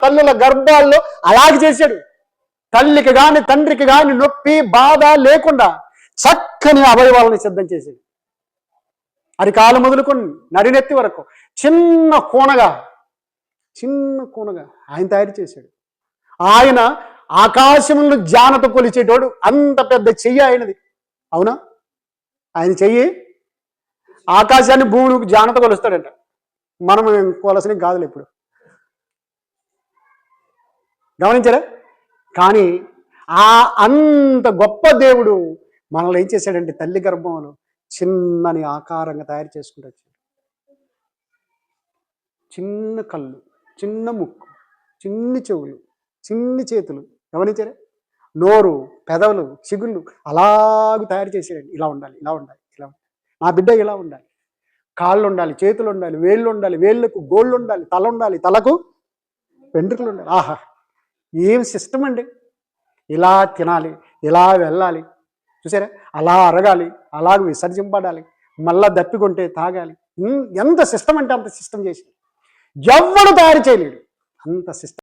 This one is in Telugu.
తల్లుల గర్భాల్లో అలాగే చేశాడు. తల్లికి గాని తండ్రికి గాని నొప్పి బాధ లేకుండా చక్కని అవయవాలను సిద్ధం చేశాడు. అరికాలు మొదలుకొని నడినెత్తి వరకు చిన్న కోనగా ఆయన తయారు చేశాడు. ఆయన ఆకాశములను జానతో కొలిచేటోడు. అంత పెద్ద చెయ్యి ఆయనది. అవునా? ఆయన చెయ్యి ఆకాశాన్ని భూమికి జానతో కొలుస్తాడంట. మనం కొలసిన కాదులే ఇప్పుడు. గమనించారా? కానీ అంత గొప్ప దేవుడు మనల్ని ఏం చేశాడంటే తల్లి గర్భంలో చిన్నని ఆకారంగా తయారు చేసుకుంటూ వచ్చాడు. చిన్న కళ్ళు, చిన్న ముక్కు, చిన్ని చెవులు, చిన్ని చేతులు. గమనించారా? నోరు, పెదవులు, చిగుళ్ళు అలాగ తయారు చేసాడండి. ఇలా ఉండాలి, ఇలా ఉండాలి, ఇలా ఉండాలి. నా బిడ్డ ఇలా ఉండాలి. కాళ్ళు ఉండాలి, చేతులు ఉండాలి, వేళ్ళు ఉండాలి, వేళ్ళకు గోళ్ళు ఉండాలి, తల ఉండాలి, తలకు వెంట్రుకలు ఉండాలి. ఆహా, ఏం సిస్టమ్ అండి! ఇలా తినాలి, ఇలా వెళ్ళాలి, చూసారా? అలా అరగాలి, అలాగ విసర్జింపడాలి, మళ్ళా దప్పికొంటే తాగాలి. ఎంత సిస్టమ్ అంటే అంత సిస్టమ్ చేసి ఎవ్వడు తయారు చేయలేడు. అంత సిస్టమ్.